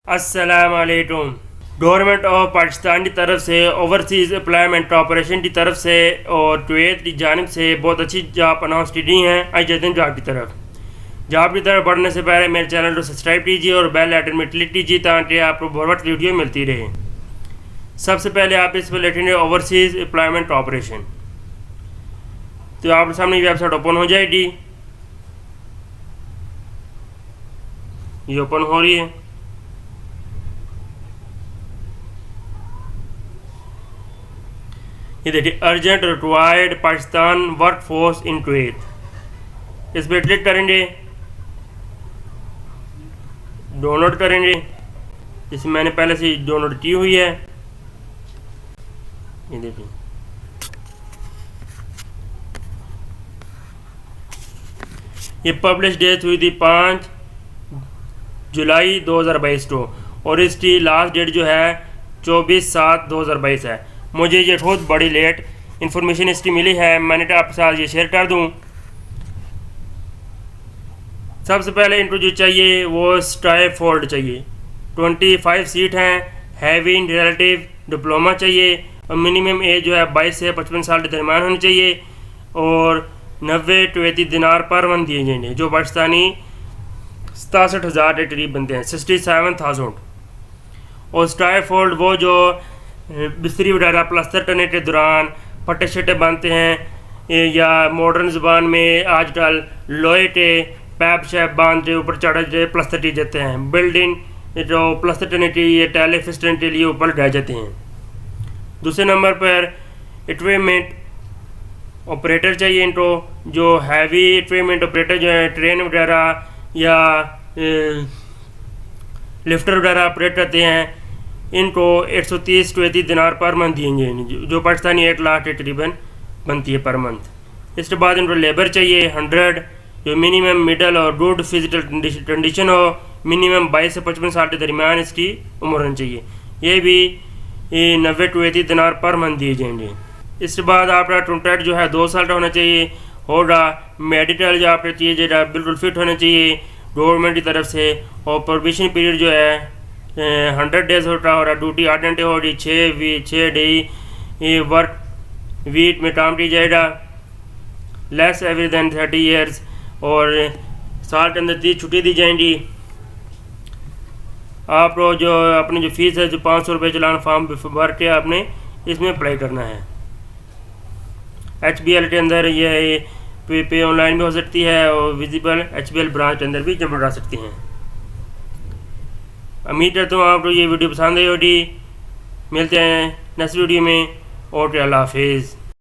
अस्सलाम वालेकुम। Government of Pakistan की तरफ से ओवरसीज़ एम्प्लॉयमेंट कॉरपोरेशन की तरफ से और कुवैत की जानिब से बहुत अच्छी जॉब अनाउंस की गई हैं। आज जाते हैं जॉब की तरफ। जॉब की तरफ बढ़ने से पहले मेरे चैनल को सब्सक्राइब कीजिए और बेल आइकन में क्लिक कीजिए ताकि आपको बहुत वीडियो मिलती रहे। सबसे पहले आप इस पर लिखेंगे ओवरसीज़ एम्प्लॉयमेंट कॉरपोरेशन, तो आपके सामने वेबसाइट ओपन हो जाएगी। ये ओपन हो रही है। ये देखिए, urgent required Pakistan work force in Kuwait, इस पर क्लिक करेंगे, डाउनलोड करेंगे, जिसे मैंने पहले से डाउनलोड की हुई है। ये देखिए, ये पब्लिश डेट हुई थी 5 जुलाई 2022 को और इसकी लास्ट डेट जो है 24/7/2022 है। मुझे ये बहुत बड़ी लेट इन्फॉर्मेशन इसकी मिली है, मैंने कहा आपके साथ ये शेयर कर दूं। सबसे पहले इनको जो चाहिए वो स्टाइफोल्ड चाहिए, 25 सीट हैं, हैवी इन रिलेटिव डिप्लोमा चाहिए और मिनिमम एज जो है 22 से 55 साल के दरमियान होनी चाहिए और 90 कुवैती दिनार पर मंथ दिए जाएंगे, जो पाकिस्तानी 67,000 के करीब बनते हैं, 67,000। और स्टाइफोल्ड वो जो बिस्तरी वगैरह प्लास्टर करने के दौरान फटे शटे बनते हैं या मॉडर्न ज़बान में आजकल लोहे के पैप शैप बांध के ऊपर चढ़ प्लास्टर किए जाते हैं। बिल्डिंग जो प्लास्टर करने के लिए टाइल फिस्टन के लिए ऊपर लगाए जाते हैं। दूसरे नंबर पर इक्विपमेंट ऑपरेटर चाहिए इनको, जो हैवी इक्विपमेंट ऑपरेटर जो है ट्रेन वगैरह या लिफ्टर वगैरह ऑपरेट करते हैं, इनको 130 कुवैती दिनार पर मंथ दिएंगे, जो पाकिस्तानी 1 लाख के करीबन बनती है पर मंथ। इसके बाद इनको लेबर चाहिए 100, जो मिनिमम मिडल और गुड फिजिकल कंडीशन हो, मिनिमम 22 से 55 साल के दरमियान इसकी उम्र होनी चाहिए। ये भी 90 कुवैती दिनार पर मंथ दिए जाएंगे। इसके बाद आपका कॉन्ट्रैक्ट जो है 2 साल का होना चाहिए होगा। मेडिकल जो आपके चाहिए बिल्कुल फिट होना चाहिए गवर्नमेंट की तरफ से, और प्रोबेशन पीरियड जो है 100 डेज होता है। ड्यूटी 8 घंटे हो रही, 6 डे वर्क वीक में काम की जाएगा, लेस एवरेज दैन 30 ईयर्स, और साल के अंदर 30 छुट्टी दी जाएंगी। आपको जो अपनी जो फीस है जो 500 रुपये चलान फॉर्म भर के आपने इसमें अप्लाई करना है। HBL के अंदर ये पे ऑनलाइन भी हो सकती है और विजिबल HBL ब्रांच के अंदर भी जमा करा सकती हैं। उम्मीद करता हूँ आपको ये वीडियो पसंद आई होगी। मिलते हैं नेक्स्ट वीडियो में, और अल्लाह हाफिज़।